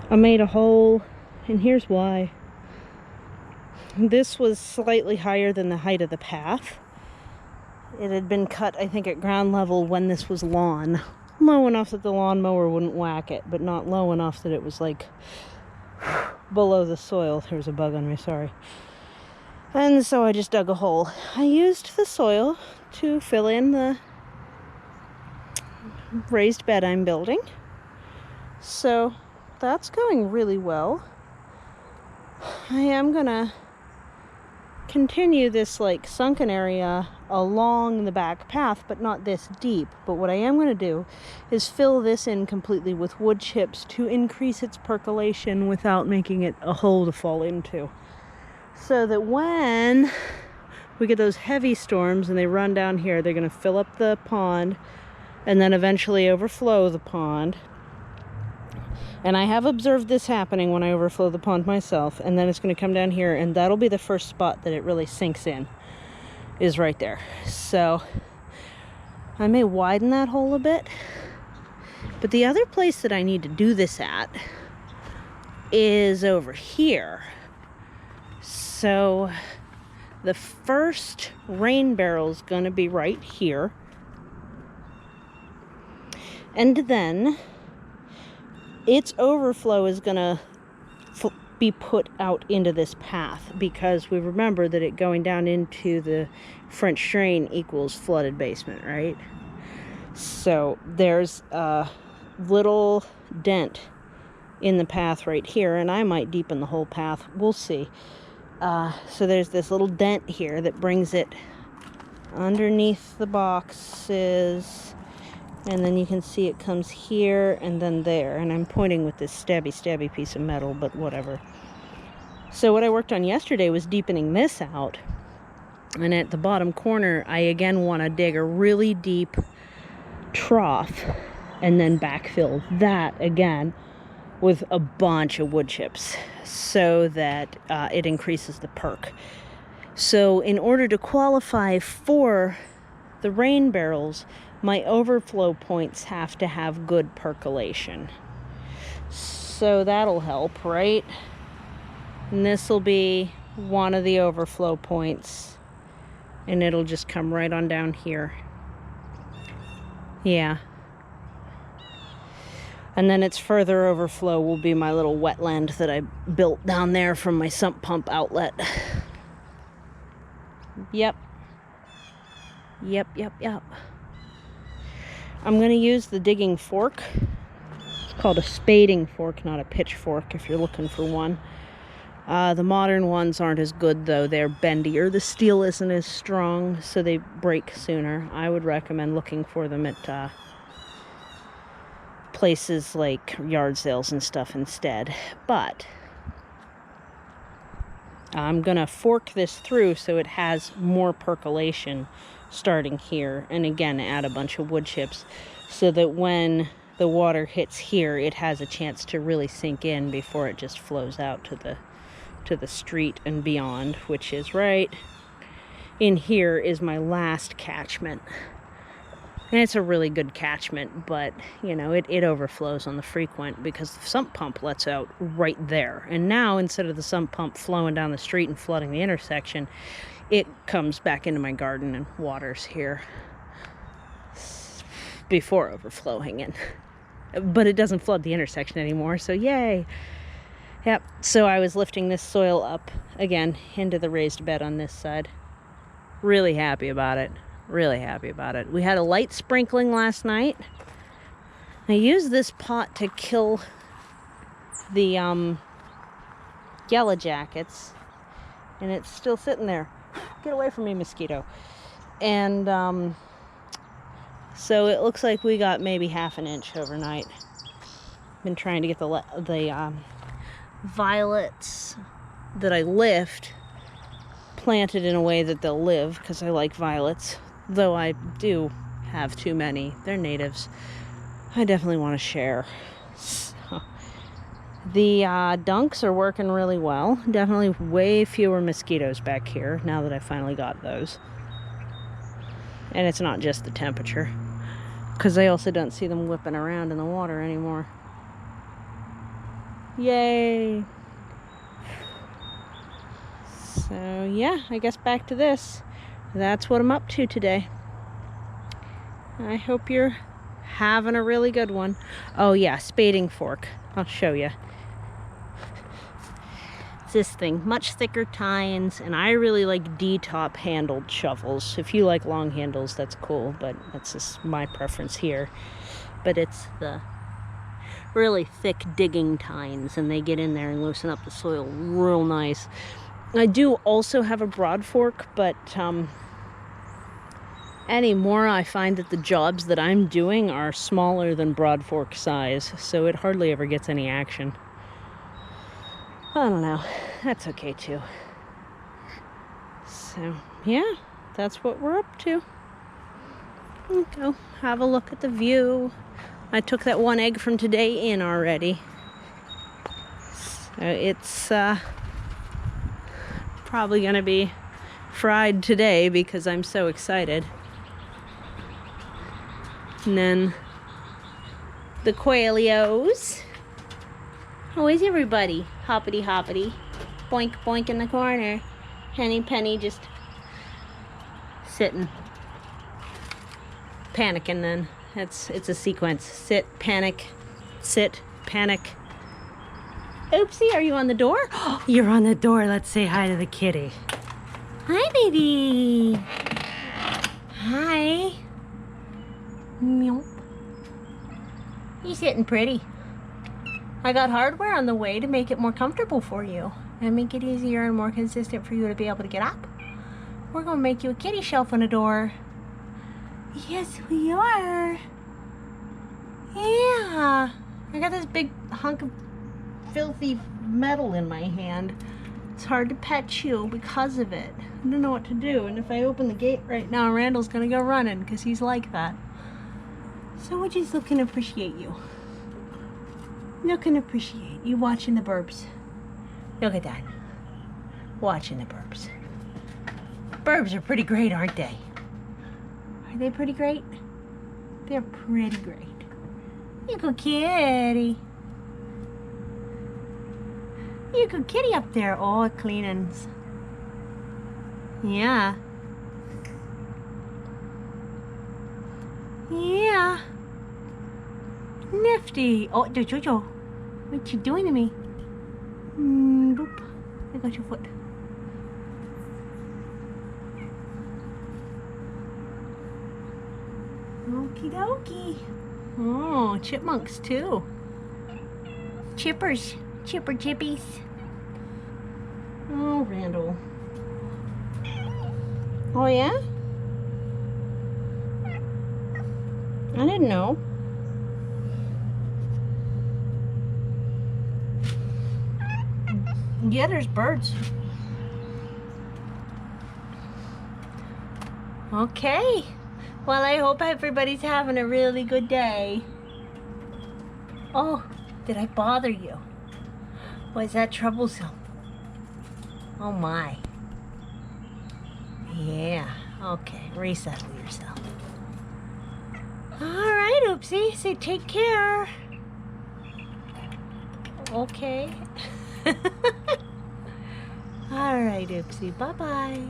I made a hole, and here's why. This was slightly higher than the height of the path. It had been cut, I think, at ground level when this was lawn. Low enough that the lawnmower wouldn't whack it, but not low enough that it was like below the soil. There was a bug on me, sorry. And so I just dug a hole. I used the soil to fill in the raised bed I'm building. So that's going really well. I am gonna continue this like sunken area along the back path, but not this deep. But what I am going to do is fill this in completely with wood chips to increase its percolation without making it a hole to fall into, so that when we get those heavy storms and they run down here, they're going to fill up the pond and then eventually overflow the pond. And I have observed this happening when I overflow the pond myself, and then it's going to come down here, and that'll be the first spot that it really sinks in, is right there. So I may widen that hole a bit, but the other place that I need to do this at is over here. So the first rain barrel is going to be right here, and then its overflow is going to be put out into this path, because we remember that it going down into the French drain equals flooded basement, right? So there's a little dent in the path right here, and I might deepen the whole path. We'll see. So there's this little dent here that brings it underneath the boxes. And then you can see it comes here and then there. And I'm pointing with this stabby piece of metal, but whatever. So what I worked on yesterday was deepening this out. And at the bottom corner, I again want to dig a really deep trough and then backfill that again with a bunch of wood chips so that it increases the perk. So in order to qualify for the rain barrels, my overflow points have to have good percolation. So that'll help, right? And this will be one of the overflow points, and it'll just come right on down here. Yeah. And then its further overflow will be my little wetland that I built down there from my sump pump outlet. Yep. I'm going to use the digging fork. It's called a spading fork, not a pitchfork, if you're looking for one. The modern ones aren't as good, though. They're bendier. The steel isn't as strong, so they break sooner. I would recommend looking for them at places like yard sales and stuff instead. But I'm going to fork this through so it has more percolation starting here, and again add a bunch of wood chips so that when the water hits here, it has a chance to really sink in before it just flows out to the street and beyond, which is right in here is my last catchment. And it's a really good catchment, but you know, it overflows on the frequent because the sump pump lets out right there. And now, instead of the sump pump flowing down the street and flooding the intersection, it comes back into my garden and waters here before overflowing in. But it doesn't flood the intersection anymore, so yay. Yep, so I was lifting this soil up again into the raised bed on this side. Really happy about it. Really happy about it. We had a light sprinkling last night. I used this pot to kill the yellow jackets, and it's still sitting there. Get away from me, mosquito. And so it looks like we got maybe half an inch overnight. Been trying to get the violets that I lift planted in a way that they'll live, because I like violets, though I do have too many. They're natives. I definitely want to share. So, the dunks are working really well. Definitely way fewer mosquitoes back here now that I finally got those. And it's not just the temperature, because I also don't see them whipping around in the water anymore. Yay. So yeah, I guess back to this. That's what I'm up to today. I hope you're having a really good one. Oh yeah, spading fork. I'll show you. It's this thing, much thicker tines, and I really like D-top handled shovels. If you like long handles, that's cool, but that's just my preference here. But it's the really thick digging tines, and they get in there and loosen up the soil real nice. I do also have a broad fork, but anymore I find that the jobs that I'm doing are smaller than broad fork size, so it hardly ever gets any action. I don't know. That's okay too. So yeah, that's what we're up to. Go have a look at the view. I took that one egg from today in already. So it's probably gonna be fried today because I'm so excited. And then the quailios. How is everybody? Hoppity hoppity. Boink boink in the corner. Henny Penny just sitting. Panicking then. It's a sequence. Sit, panic, sit, panic. Oopsie, are you on the door? Oh, you're on the door. Let's say hi to the kitty. Hi, baby. Hi. Meow. You're sitting pretty. I got hardware on the way to make it more comfortable for you and make it easier and more consistent for you to be able to get up. We're going to make you a kitty shelf on a door. Yes, we are. Yeah. I got this big hunk of filthy metal in my hand. It's hard to pet you because of it. I don't know what to do. And if I open the gate right now, Randall's going to go running because he's like that. So we're just looking to appreciate you. Looking to appreciate you watching the birds. Look at that. Watching the birds. Birds are pretty great, aren't they? Are they pretty great? They're pretty great. You go kitty. You go kitty up there. Oh, cleanings. Yeah. Yeah. Nifty. Oh, Jojo. What you doing to me? Boop. I got your foot. Okie dokie. Oh, chipmunks too. Chippers. Chipper chippies. Oh, Randall. Oh, yeah? I didn't know. Yeah, there's birds. Okay. Well, I hope everybody's having a really good day. Oh, did I bother you? Was that troublesome? Oh my. Yeah. Okay, resettle yourself. All right, Oopsie. Say take care. Okay. All right, Oopsie. Bye-bye.